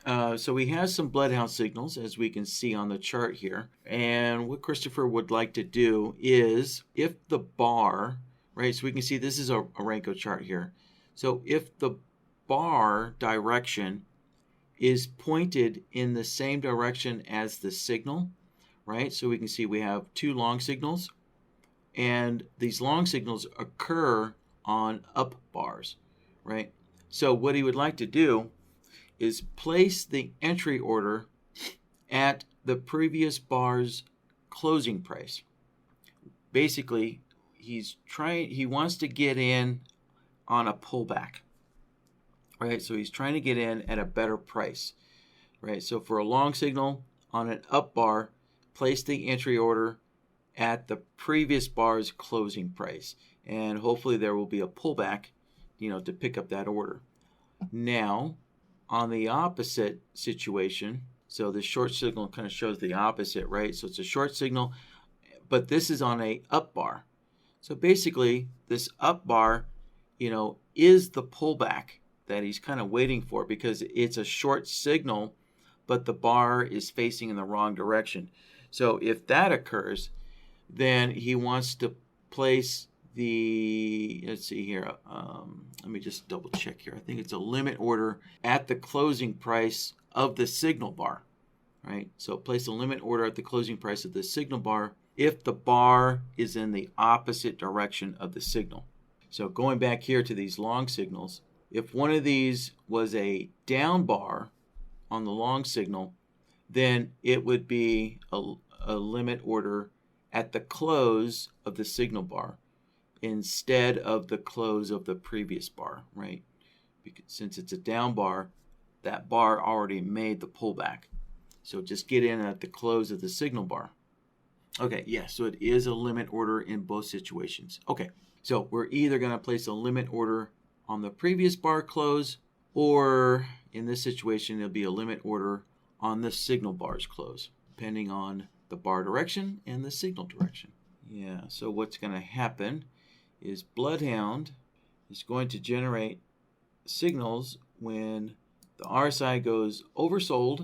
So we have some bloodhound signals, as we can see on the chart here. And what Christopher would like to do is, if the bar, right, so we can see this is a Renko chart here. So if the bar direction is pointed in the same direction as the signal, right? So we can see we have two long signals, and these long signals occur on up bars, right? So what he would like to do is place the entry order at the previous bar's closing price. Basically, he wants to get in on a pullback, right? So he's trying to get in at a better price, right? So for a long signal on an up bar, place the entry order at the previous bar's closing price, and hopefully there will be a pullback, to pick up that order. Now, on the opposite situation, so the short signal kind of shows the opposite, right? So it's a short signal, but this is on a up bar. So basically, this up bar, is the pullback that he's kind of waiting for, because it's a short signal, but the bar is facing in the wrong direction. So if that occurs, then he wants to place let's see here, let me just double check here. I think it's a limit order at the closing price of the signal bar, right? So place a limit order at the closing price of the signal bar if the bar is in the opposite direction of the signal. So going back here to these long signals, if one of these was a down bar on the long signal, then it would be a limit order at the close of the signal bar instead of the close of the previous bar, right? Because since it's a down bar, that bar already made the pullback. So just get in at the close of the signal bar. Okay, yeah, so it is a limit order in both situations. Okay, so we're either going to place a limit order on the previous bar close, or in this situation, it'll be a limit order on the signal bar's close, depending on the bar direction and the signal direction. Yeah, so what's going to happen is Bloodhound is going to generate signals when the RSI goes overbought,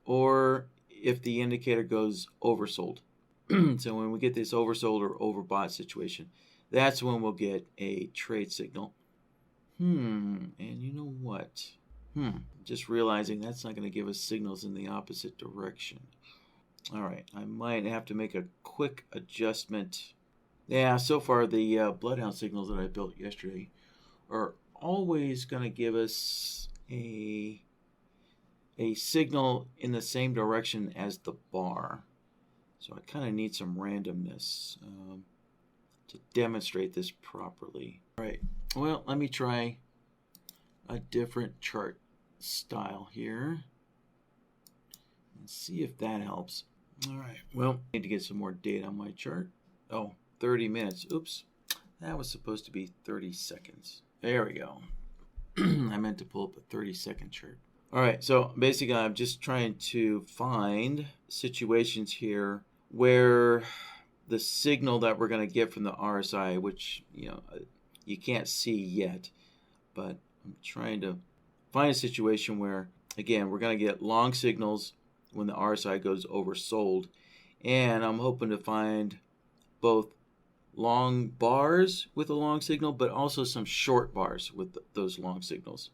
or if the indicator goes oversold. So when we get this oversold or overbought situation, that's when we'll get a trade signal. And you know what? Just realizing that's not going to give us signals in the opposite direction. All right, I might have to make a quick adjustment. Yeah, so far the Bloodhound signals that I built yesterday are always going to give us a signal in the same direction as the bar. So I kind of need some randomness to demonstrate this properly. All right, well, let me try a different chart style here and see if that helps. All right, well, I need to get some more data on my chart. Oh, 30 minutes. Oops, that was supposed to be 30 seconds. There we go. I meant to pull up a 30-second chart. All right, so basically I'm just trying to find situations here where the signal that we're going to get from the RSI, which you can't see yet, but I'm trying to find a situation where, again, we're going to get long signals when the RSI goes oversold, and I'm hoping to find both long bars with a long signal, but also some short bars with those long signals.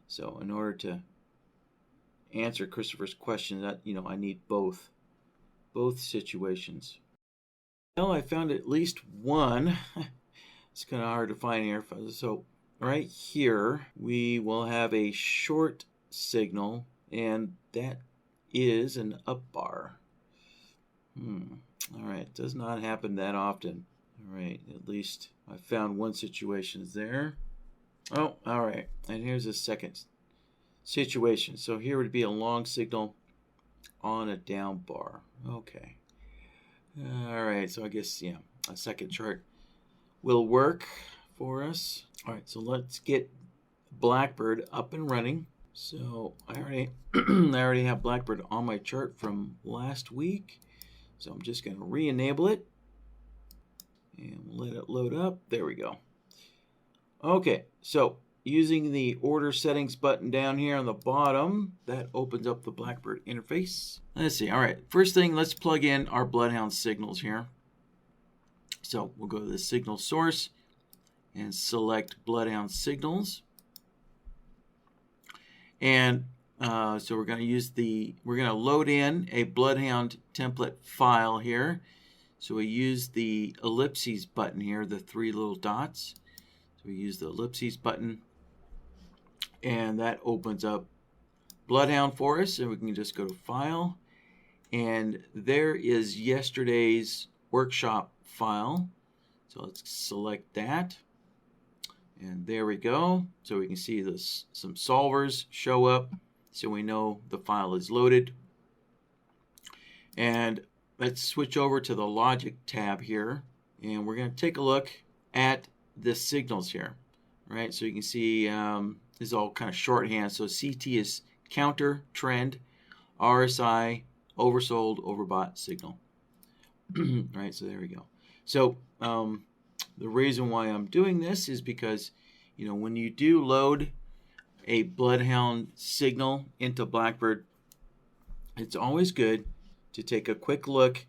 So in order to answer Christopher's question, that I need both situations. Well, I found at least one. It's kind of hard to find here. So right here we will have a short signal, and that is an up bar. All right, it does not happen that often. All right, at least I found one situation there. Oh, all right, and here's a second situation. So here would be a long signal on a down bar. Okay. All right, so I guess, a second chart will work for us. All right, so let's get BlackBird up and running. So I already have BlackBird on my chart from last week. So I'm just going to re-enable it and let it load up. There we go. Okay, so using the order settings button down here on the bottom, that opens up the BlackBird interface. Let's see. All right. First thing, let's plug in our Bloodhound signals here. So we'll go to the signal source and select Bloodhound signals. And so we're going to load in a Bloodhound template file here. So we use the ellipses button here, the 3 little dots. So we use the ellipses button, and that opens up Bloodhound for us. And we can just go to File, and there is yesterday's workshop file. So let's select that. And there we go. So we can see some solvers show up, so we know the file is loaded. And let's switch over to the Logic tab here, and we're going to take a look at the signals here. Right, so you can see this is all kind of shorthand. So CT is counter, trend, RSI, oversold, overbought signal. Right, so there we go. So the reason why I'm doing this is because, you know, when you do load a Bloodhound signal into BlackBird, it's always good to take a quick look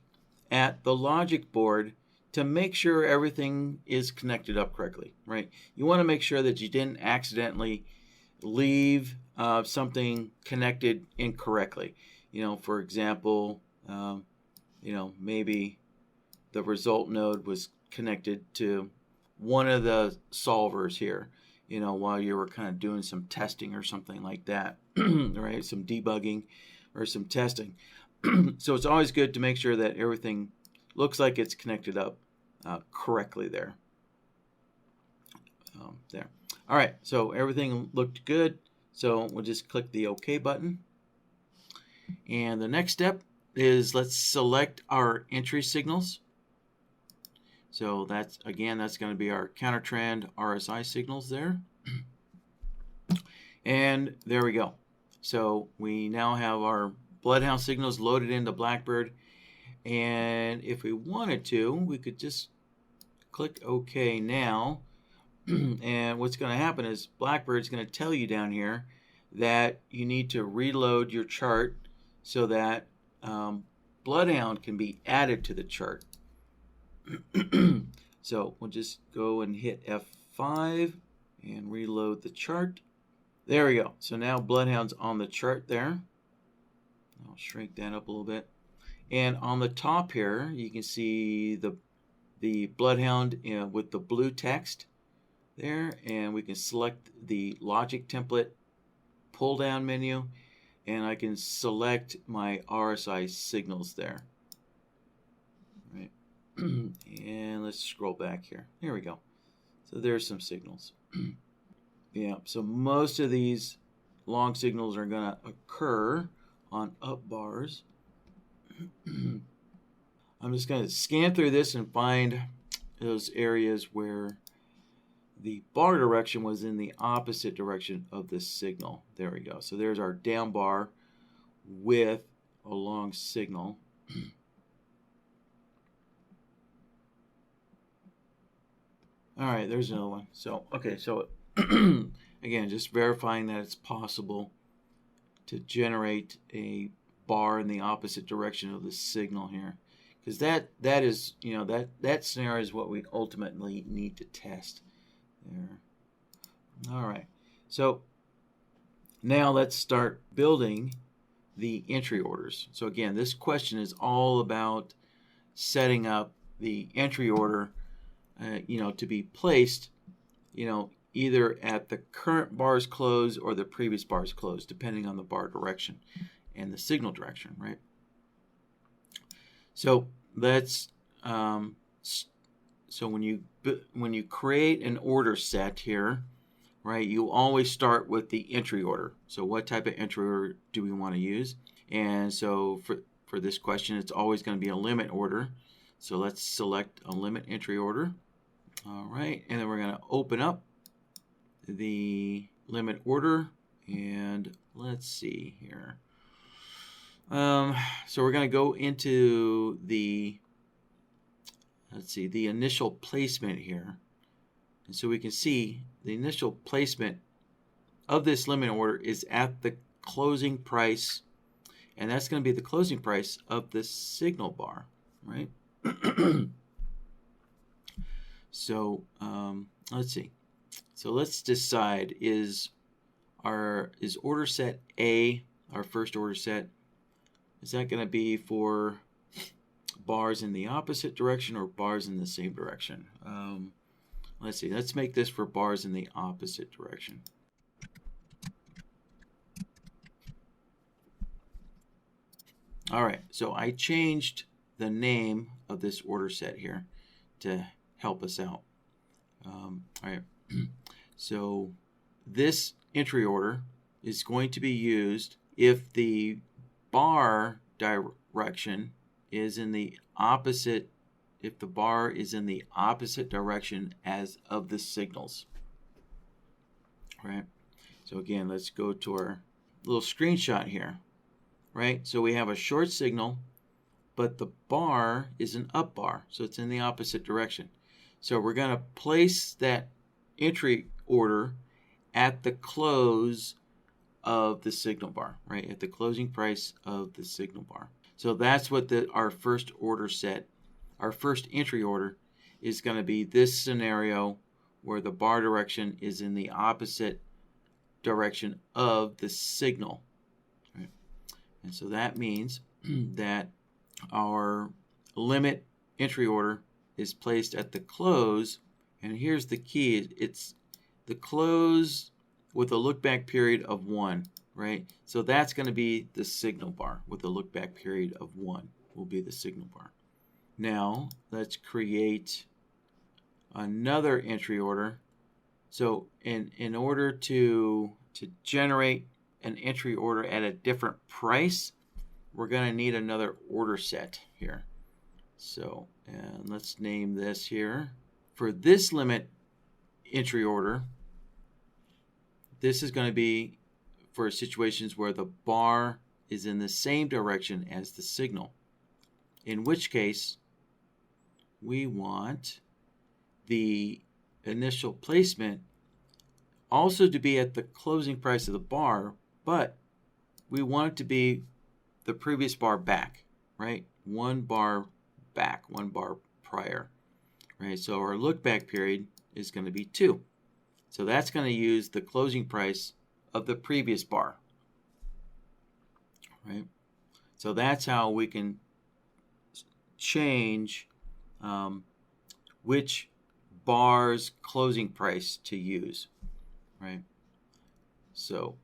at the logic board to make sure everything is connected up correctly, right? You want to make sure that you didn't accidentally leave something connected incorrectly. You know, for example, you know, maybe the result node was connected to one of the solvers here, you know, while you were kind of doing some testing or something like that, right? Some debugging or some testing. So it's always good to make sure that everything looks like it's connected up correctly there. There. All right, so everything looked good. So we'll just click the OK button. And the next step is let's select our entry signals. So that's going to be our counter trend RSI signals there. And there we go. So we now have our Bloodhound signals loaded into BlackBird. And if we wanted to, we could just click OK now. And what's going to happen is BlackBird's going to tell you down here that you need to reload your chart so that Bloodhound can be added to the chart. So we'll just go and hit F5 and reload the chart. There we go. So now Bloodhound's on the chart there. I'll shrink that up a little bit. And on the top here, you can see the Bloodhound with the blue text there, and we can select the Logic Template pull down menu, and I can select my RSI signals there. Right. And let's scroll back here. Here we go. So there's some signals. Yeah, so most of these long signals are going to occur on up bars. I'm just going to scan through this and find those areas where the bar direction was in the opposite direction of the signal. There we go. So there's our down bar with a long signal. All right, there's another one. So, okay, so again, just verifying that it's possible to generate a bar in the opposite direction of the signal here, because that is, you know, that scenario is what we ultimately need to test there. All right, so now let's start building the entry orders. So again, this question is all about setting up the entry order, you know, to be placed, you know, either at the current bar's close or the previous bar's close, depending on the bar direction and the signal direction, right? So that's so when you create an order set here, right, you always start with the entry order. So what type of entry order do we want to use? And so for this question, it's always going to be a limit order. So let's select a limit entry order. All right, and then we're going to open up the limit order, and let's see here. So we're going to go into the, let's see, the initial placement here. And so we can see the initial placement of this limit order is at the closing price, and that's going to be the closing price of the signal bar, right? So let's see. So let's decide, is order set A, our first order set, is that going to be for bars in the opposite direction or bars in the same direction? Let's see. Let's make this for bars in the opposite direction. All right. So I changed the name of this order set here to help us out. All right. So this entry order is going to be used if the bar direction is in the opposite, if the bar is in the opposite direction as of the signals. Right? So again, let's go to our little screenshot here. Right? So we have a short signal, but the bar is an up bar, so it's in the opposite direction. So we're going to place that entry order at the close of the signal bar, right? At the closing price of the signal bar. So that's what our first order set, our first entry order is going to be this scenario where the bar direction is in the opposite direction of the signal. Right? And so that means that our limit entry order is placed at the close, and here's the key. It's the close with a look back period of 1, right? So that's going to be the signal bar with a look back period of 1 will be the signal bar. Now let's create another entry order. So in order to generate an entry order at a different price, we're going to need another order set here. So, and let's name this here. For this limit entry order, this is going to be for situations where the bar is in the same direction as the signal. In which case, we want the initial placement also to be at the closing price of the bar, but we want it to be the previous bar back, right? One bar back, one bar prior, right? So our look back period is going to be 2. So that's going to use the closing price of the previous bar, right? So that's how we can change which bar's closing price to use, right? So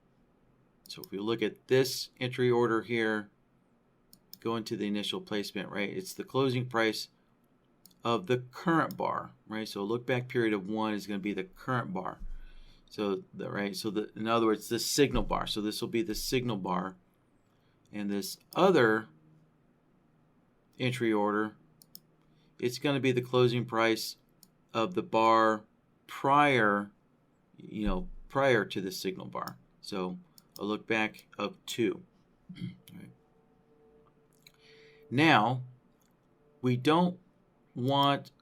if we look at this entry order here, go into the initial placement, right? It's the closing price of the current bar, right? So look back period of 1 is going to be the current bar. So in other words, the signal bar. So this will be the signal bar, and this other entry order, it's going to be the closing price of the bar prior to the signal bar. So a look back of 2. Right. Now, we don't want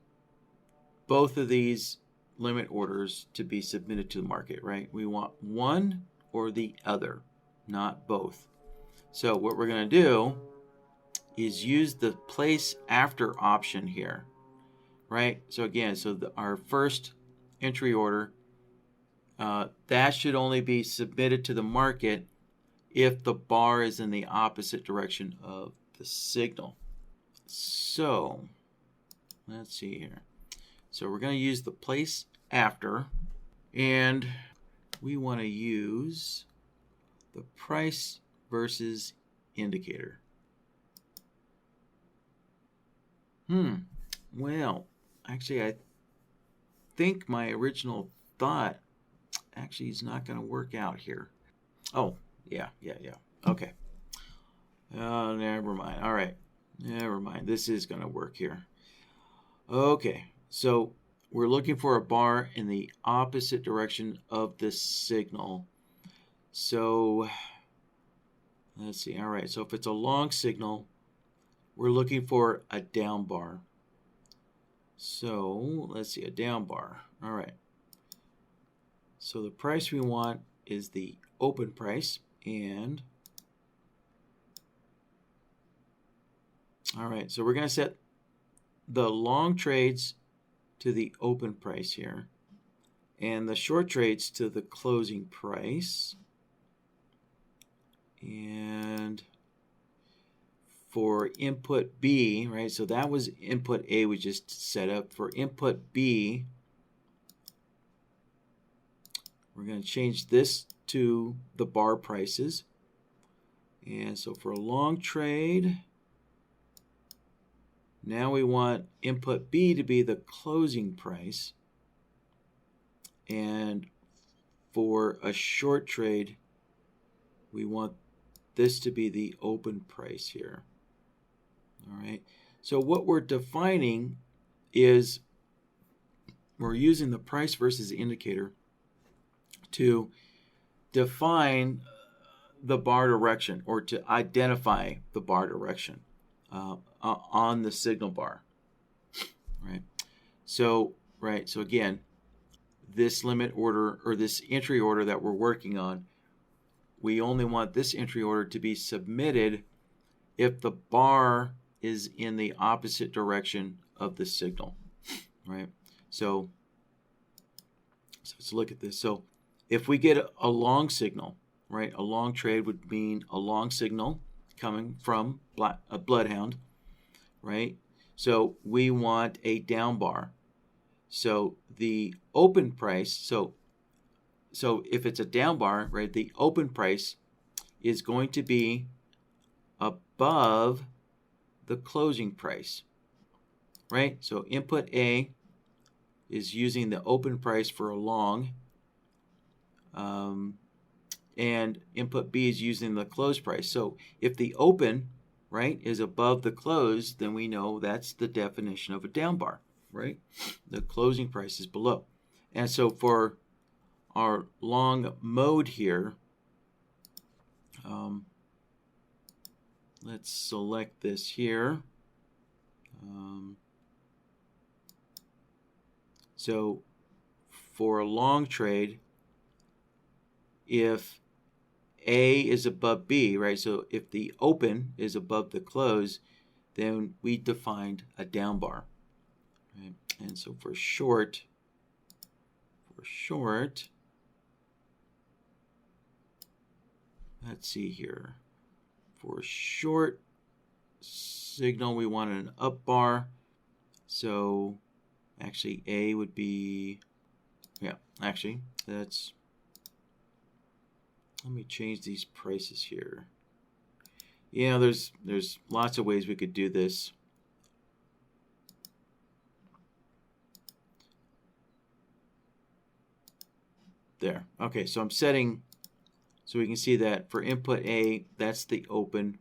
both of these limit orders to be submitted to the market, right? We want one or the other, not both. So what we're going to do is use the place after option here, right? So again, our first entry order, that should only be submitted to the market if the bar is in the opposite direction of the signal. So let's see here. So we're going to use the place after, and we want to use the price versus indicator. Well, actually, I think my original thought actually is not going to work out here. Oh, yeah. Okay. Never mind. All right. Never mind. This is going to work here. Okay. So we're looking for a bar in the opposite direction of the signal. So let's see. All right. So if it's a long signal, we're looking for a down bar. So let's see, a down bar. All right. So the price we want is the open price. And all right, so we're going to set the long trades to the open price here, and the short trades to the closing price. And for input B, right, so that was input A we just set up. For input B, we're going to change this to the bar prices. And so for a long trade, now we want input B to be the closing price. And for a short trade, we want this to be the open price here. All right. So what we're defining is we're using the price versus indicator to define the bar direction, or to identify the bar direction on the signal bar. Right. So again, this limit order, or this entry order that we're working on, we only want this entry order to be submitted if the bar is in the opposite direction of the signal, right? So let's look at this. So if we get a long signal, right, a long trade would mean a long signal coming from a bloodhound, right? So we want a down bar. So the open price, so if it's a down bar, right, the open price is going to be above the closing price, right? So input A is using the open price for a long, and input B is using the close price. So if the open, right, is above the close, then we know that's the definition of a down bar, right? The closing price is below. And so for our long mode here, let's select this here. So for a long trade, if A is above B, right, so if the open is above the close, then we defined a down bar, right? And so for short, let's see here. For short signal, we want an up bar. So actually A would be, yeah, actually that's, let me change these prices here. Yeah, there's lots of ways we could do this. There. Okay, so I'm setting, so we can see that for input A, that's the open.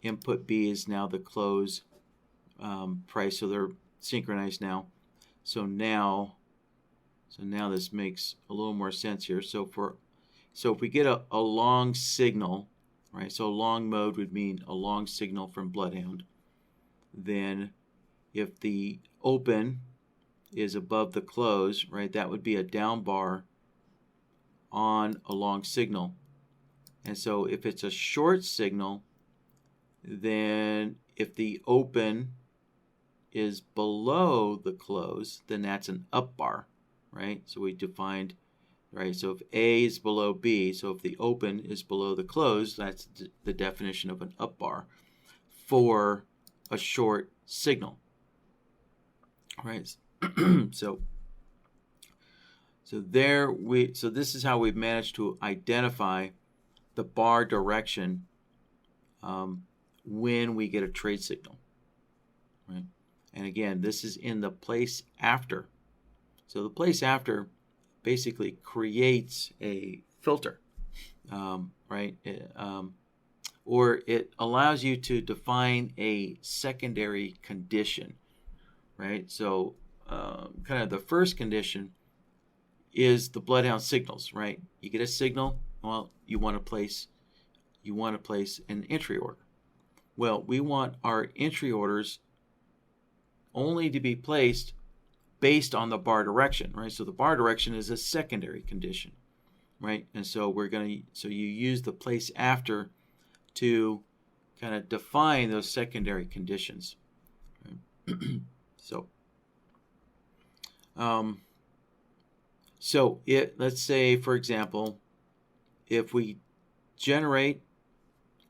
Input B is now the close price, so they're synchronized now. So now this makes a little more sense here. So if we get a long signal, right? So a long mode would mean a long signal from bloodhound. Then if the open is above the close, right, that would be a down bar on a long signal. And so if it's a short signal, then if the open is below the close, then that's an up bar, right? So we defined, right, so if A is below B, so if the open is below the close, that's the definition of an up bar for a short signal, right? So this is how we've managed to identify the bar direction when we get a trade signal, right? And again, this is in the place after. So the place after basically creates a filter, right? Or it allows you to define a secondary condition, right? So kind of the first condition is the bloodhound signals, right? You get a signal, well, you want to place an entry order. Well, we want our entry orders only to be placed based on the bar direction, right? So the bar direction is a secondary condition. right? And so you use the place after to kind of define those secondary conditions. Right? Let's say, for example, if we generate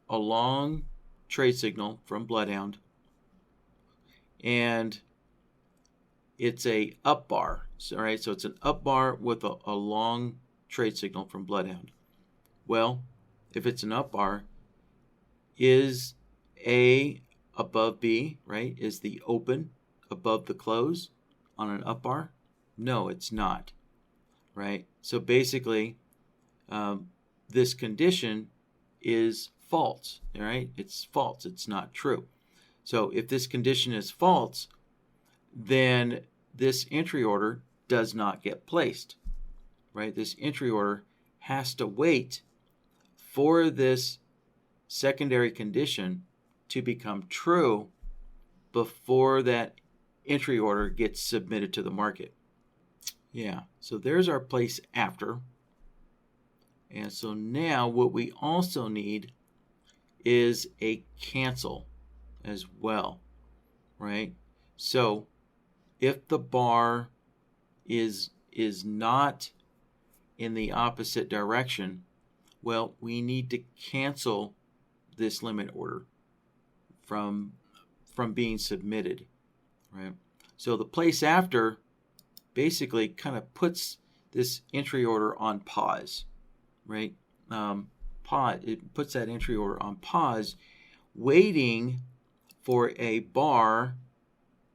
a long trade signal from Bloodhound and it's a up bar, so it's an up bar with a long trade signal from Bloodhound. Well, if it's an up bar, is A above B, right? Is the open above the close on an up bar? No, it's not, right? So basically, this condition is false, right? It's false. It's not true. So if this condition is false, then this entry order does not get placed, right? This entry order has to wait for this secondary condition to become true before that entry order gets submitted to the market. Yeah, so there's our place after. And so now what we also need is a cancel as well, right? So if the bar is not in the opposite direction, well, we need to cancel this limit order from being submitted, right? So the place after basically kind of puts this entry order on pause, right? It puts that entry order on pause, waiting for a bar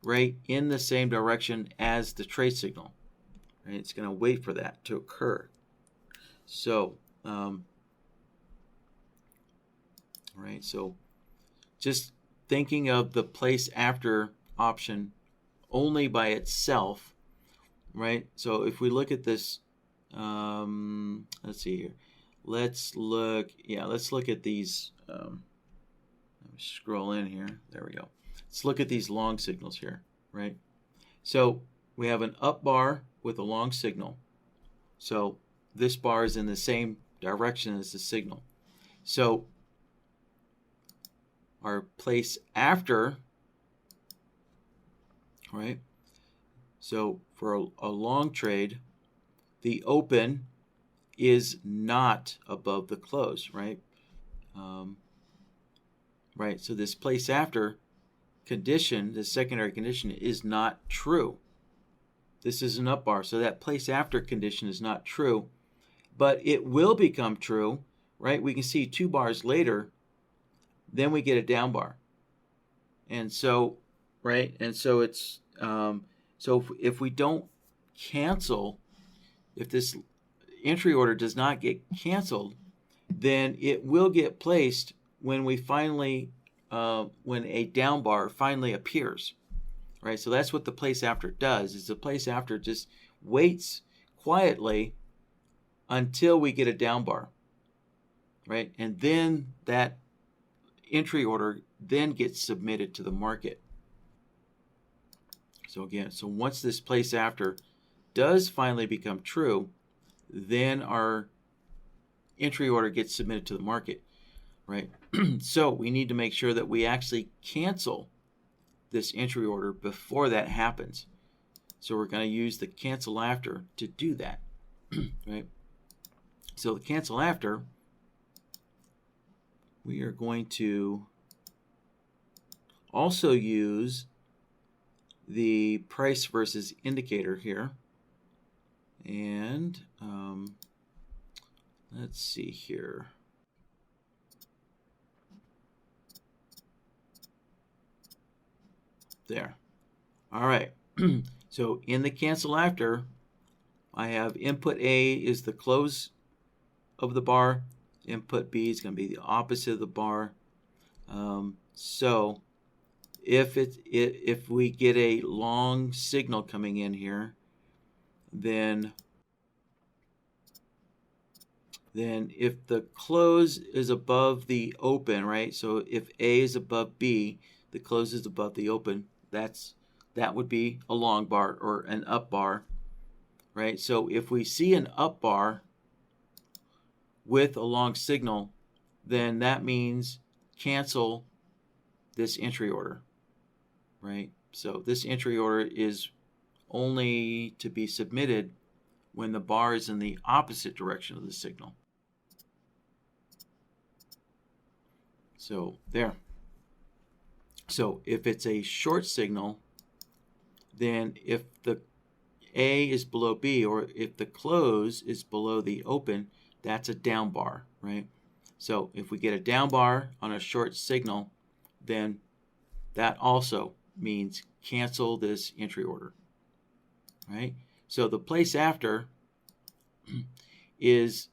right in the same direction as the trade signal. Right? It's going to wait for that to occur. So, right. So, just thinking of the place after option only by itself, right? So if we look at this, let's see here. Let's look at these. Let me scroll in here. There we go. Let's look at these long signals here, right? So we have an up bar with a long signal. So this bar is in the same direction as the signal. So our place after, right? So for a long trade, the open is not above the close, right? Right. So this place after condition, the secondary condition, is not true. This is an up bar, so that place after condition is not true, but it will become true, right? We can see 2 bars later, then we get a down bar, and so, right, and so it's so if we don't cancel, if this entry order does not get canceled, then it will get placed when we finally when a down bar finally appears, right? So that's what the place after does, is the place after just waits quietly until we get a down bar, right? And then that entry order then gets submitted to the market. So again, so once this place after does finally become true, then our entry order gets submitted to the market, right? So we need to make sure that we actually cancel this entry order before that happens. So we're going to use the cancel after to do that, right? So the cancel after, we are going to also use the price versus indicator here. And let's see here. There. All right. So in the cancel after, I have input A is the close of the bar. Input B is going to be the opposite of the bar. So if we get a long signal coming in here, then if the close is above the open, right? So if A is above B, the close is above the open. That would be a long bar or an up bar, right? So if we see an up bar, with a long signal, then that means cancel this entry order, right? So this entry order is only to be submitted when the bar is in the opposite direction of the signal. So there. So if it's a short signal, then if the A is below B, or if the close is below the open, that's a down bar, right? So if we get a down bar on a short signal, then that also means cancel this entry order, right? So the place after is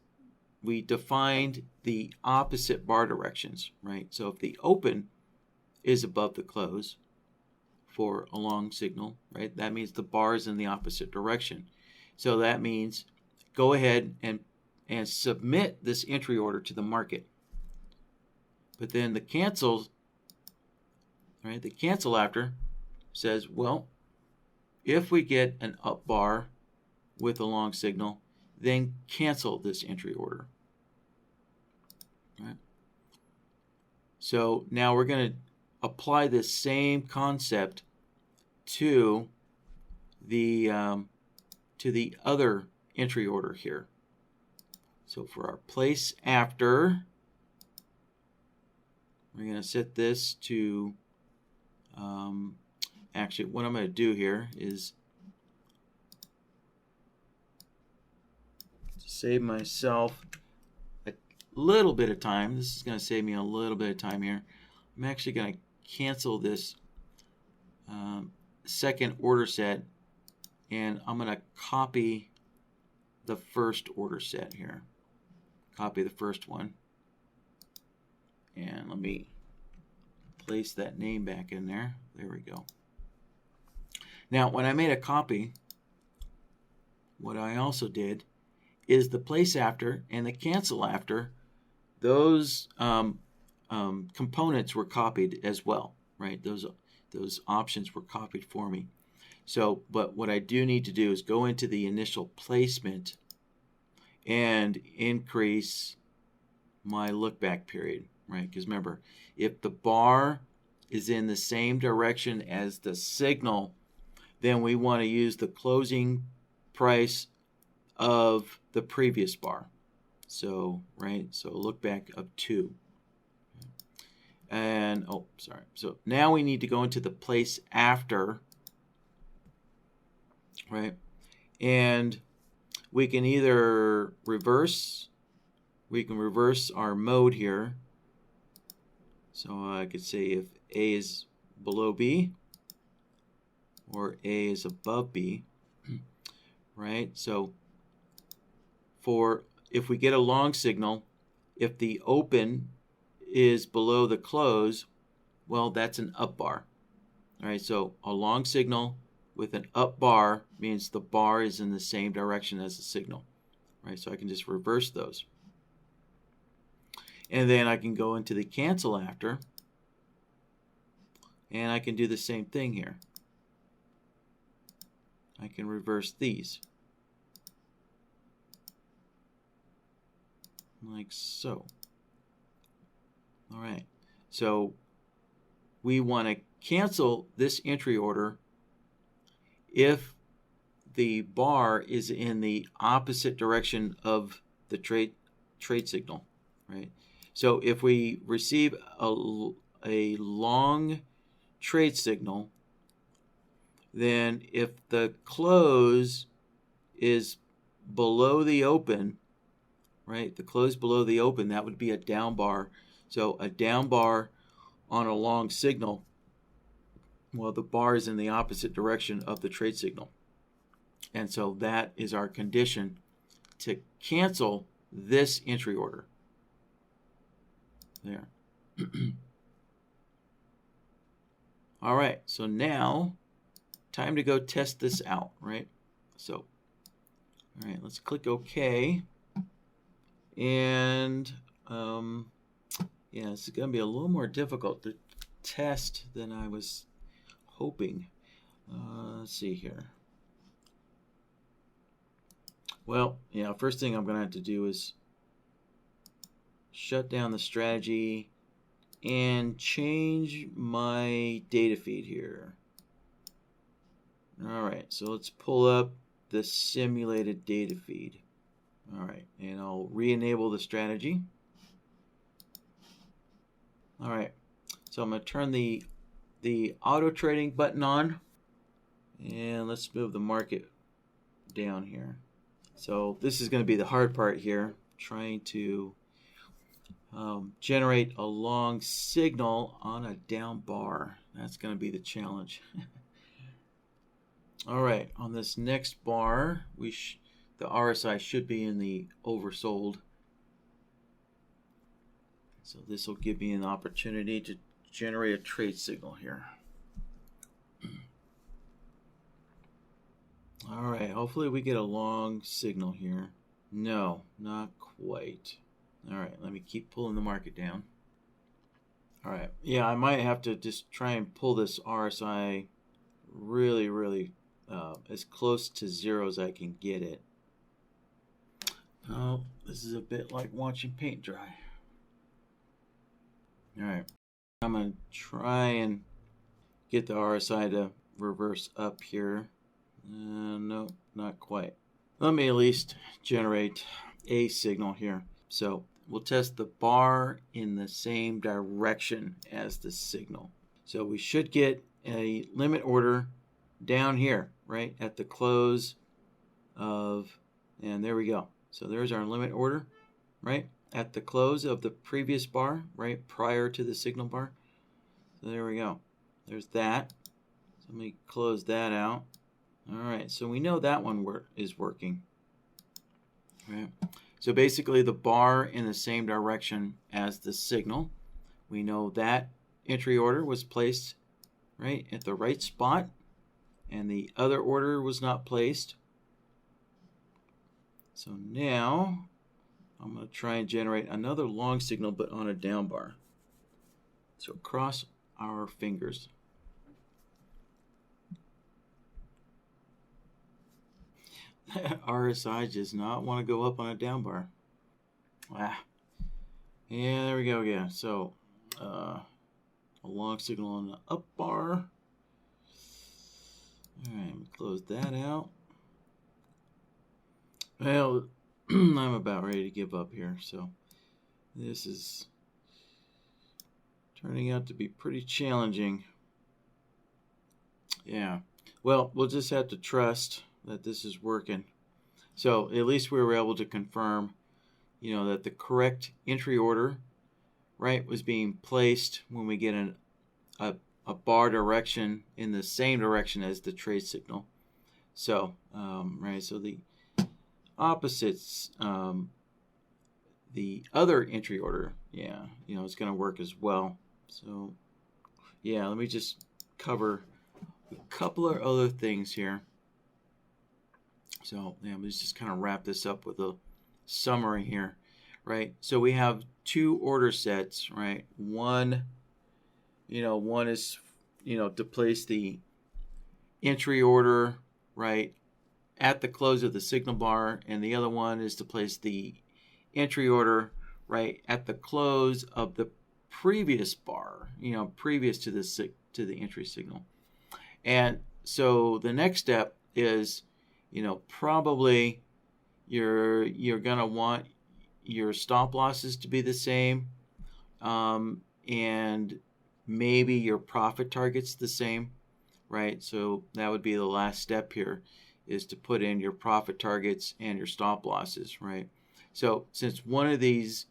we defined the opposite bar directions, right? So if the open is above the close for a long signal, right, that means the bar is in the opposite direction. So that means go ahead and submit this entry order to the market. But then the cancel, right, the cancel after says, well, if we get an up bar with a long signal, then cancel this entry order. Right? So now we're going to apply this same concept to the other entry order here. So for our place after, we're going to set this to, actually what I'm going to do here is to save myself a little bit of time. This is going to save me a little bit of time here. I'm actually going to cancel this second order set, and I'm going to copy the first order set here. Copy the first one, and let me place that name back in there. There we go. Now when I made a copy, what I also did is the place after and the cancel after, those components were copied as well, right? Those options were copied for me. So, but what I do need to do is go into the initial placement and increase my look back period, right? Because remember, if the bar is in the same direction as the signal, then we want to use the closing price of the previous bar. So, right, so look back of 2. And, oh, sorry. So now we need to go into the place after, right? And we can either reverse our mode here. So I could say if A is below B or A is above B, right? So if we get a long signal, if the open is below the close, well, that's an up bar. All right, so a long signal with an up bar means the bar is in the same direction as the signal. Right, so I can just reverse those. And then I can go into the cancel after, and I can do the same thing here. I can reverse these. Like so. All right, so we want to cancel this entry order if the bar is in the opposite direction of the trade signal, right? So if we receive a long trade signal, then if the close is below the open, right? The close below the open, that would be a down bar. So a down bar on a long signal, well, the bar is in the opposite direction of the trade signal. And so that is our condition to cancel this entry order. There. All right, so now time to go test this out, right? So, all right, let's click OK. And yeah, it's going to be a little more difficult to test than I was hoping. Let's see here. Well, yeah, first thing I'm going to have to do is shut down the strategy and change my data feed here. All right, so let's pull up the simulated data feed. All right, and I'll re-enable the strategy. All right, so I'm going to turn the auto trading button on, and let's move the market down here. So this is going to be the hard part here, trying to generate a long signal on a down bar. That's going to be the challenge. All right, on this next bar, the RSI should be in the oversold. So this will give me an opportunity to generate a trade signal here. All right, hopefully we get a long signal here. No, not quite. All right, let me keep pulling the market down. All right, yeah, I might have to just try and pull this RSI really as close to zero as I can get it. Oh, this is a bit like watching paint dry. All right, I'm going to try and get the RSI to reverse up here. No, not quite. Let me at least generate a signal here. So we'll test the bar in the same direction as the signal. So we should get a limit order down here, right, at the close of, and there we go. So there's our limit order, right, at the close of the previous bar, right, prior to the signal bar. So there we go. There's that. So let me close that out. All right, so we know that one is working. Right. So basically the bar in the same direction as the signal. We know that entry order was placed right at the right spot, and the other order was not placed. So now I'm going to try and generate another long signal, but on a down bar. So cross our fingers. RSI does not want to go up on a down bar. Ah. Yeah, there we go again. So a long signal on the up bar. All right, close that out. Well, I'm about ready to give up here. So this is turning out to be pretty challenging. Yeah. Well, we'll just have to trust that this is working. So at least we were able to confirm, that the correct entry order, right, was being placed when we get a bar direction in the same direction as the trade signal. So, right, so the opposites, the other entry order, yeah, it's going to work as well. So, yeah, let me just cover a couple of other things here. So yeah, let's just kind of wrap this up with a summary here, right? So we have two order sets, right? One is, to place the entry order, right, at the close of the signal bar, and the other one is to place the entry order, right, at the close of the previous bar, previous to the entry signal. And so the next step is, probably you're going to want your stop losses to be the same, and maybe your profit targets the same, right? So that would be the last step here, is to put in your profit targets and your stop losses, right? So since one of these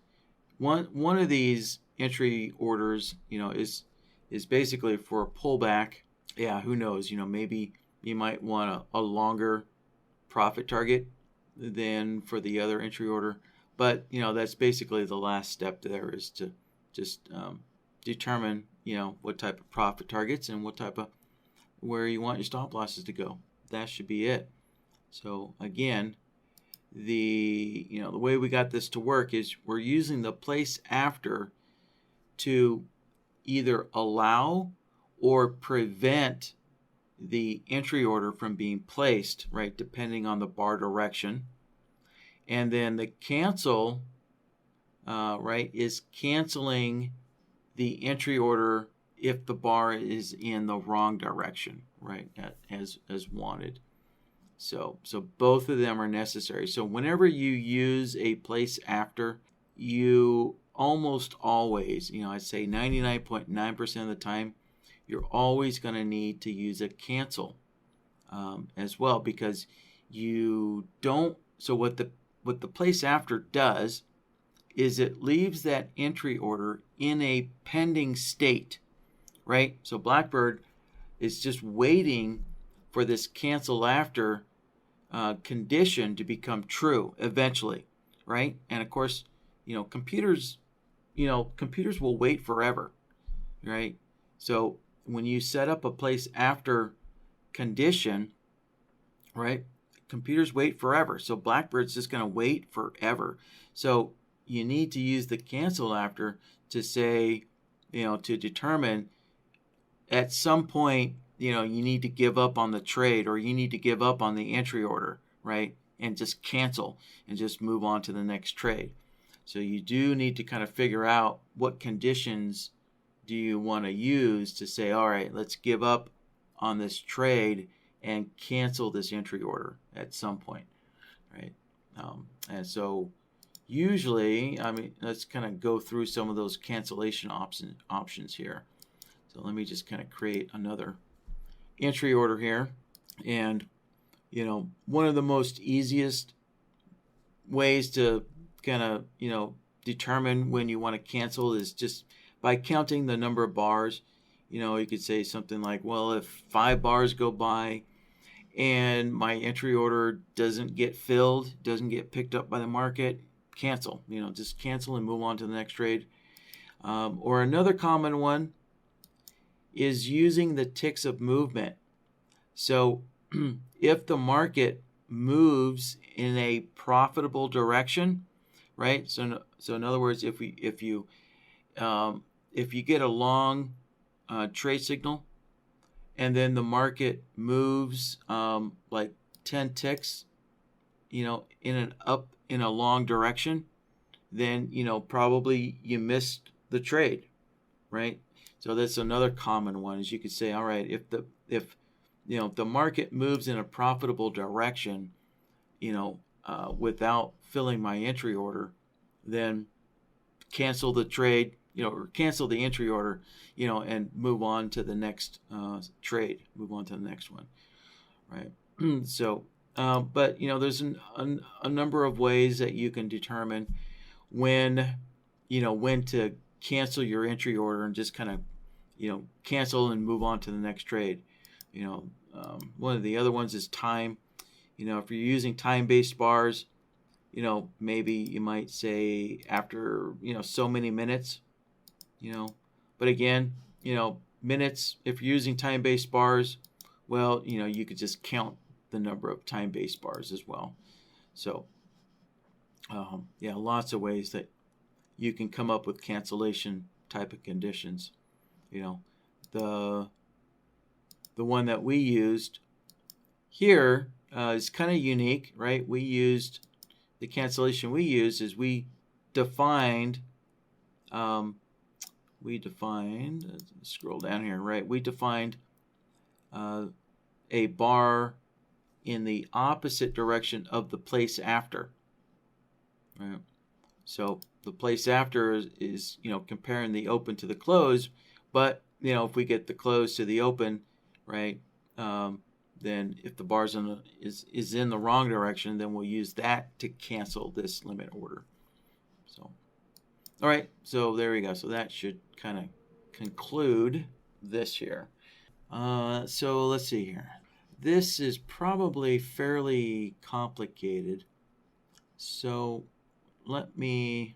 entry orders, is basically for a pullback, yeah, who knows? Maybe you might want a longer profit target than for the other entry order, but that's basically the last step there, is to just determine what type of profit targets and where you want your stop losses to go. That should be it. So again, the way we got this to work is we're using the place after to either allow or prevent the entry order from being placed, right, depending on the bar direction. And then the cancel right, is canceling the entry order if the bar is in the wrong direction, right, as wanted. So both of them are necessary. So whenever you use a place after, you almost always, I'd say 99.9% of the time, you're always going to need to use a cancel as well, because you don't. So what the place after does is it leaves that entry order in a pending state, right? So BlackBird is just waiting for this cancel after condition to become true eventually, right? And of course, computers will wait forever, right? So when you set up a place after condition, right, computers wait forever. So BlackBird's just going to wait forever. So you need to use the cancel after to say, to determine at some point, you need to give up on the trade, or you need to give up on the entry order, right? And just cancel and just move on to the next trade. So you do need to kind of figure out what conditions do you want to use to say, all right, let's give up on this trade and cancel this entry order at some point, right? And so usually, let's kind of go through some of those cancellation options here. So let me just kind of create another entry order here. And, one of the most easiest ways to kind of, determine when you want to cancel is just by counting the number of bars. You could say something like, well, if 5 bars go by and my entry order doesn't get filled, doesn't get picked up by the market, cancel. Just cancel and move on to the next trade. Or another common one is using the ticks of movement. So if the market moves in a profitable direction, right? So in other words, if you get a long trade signal, and then the market moves like 10 ticks, in a long direction, then probably you missed the trade, right? So that's another common one. Is you could say, all right, if the market moves in a profitable direction, without filling my entry order, then cancel the trade, or cancel the entry order, and move on to the next trade, move on to the next one, right? So, but there's a number of ways that you can determine when to cancel your entry order and just kind of, cancel and move on to the next trade. One of the other ones is time. If you're using time-based bars, maybe you might say after, so many minutes, but again, minutes, if you're using time-based bars, well, you could just count the number of time-based bars as well. So, lots of ways that you can come up with cancellation type of conditions. The one that we used here is kind of unique, right? The cancellation we used is we defined, scroll down here, right? We defined a bar in the opposite direction of the place after, right? So the place after is comparing the open to the close, but if we get the close to the open, right, then if the bar is in the wrong direction, then we'll use that to cancel this limit order. So, all right, so there we go. So that should kind of conclude this here. So let's see here. This is probably fairly complicated. So let me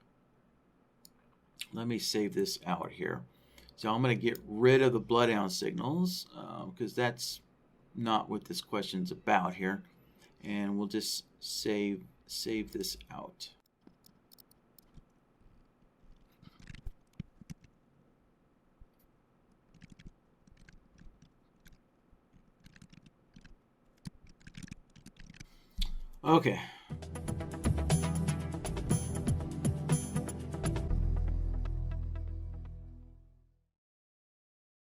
save this out here. So I'm going to get rid of the bloodhound signals because that's not what this question's about here, and we'll just save this out. Okay,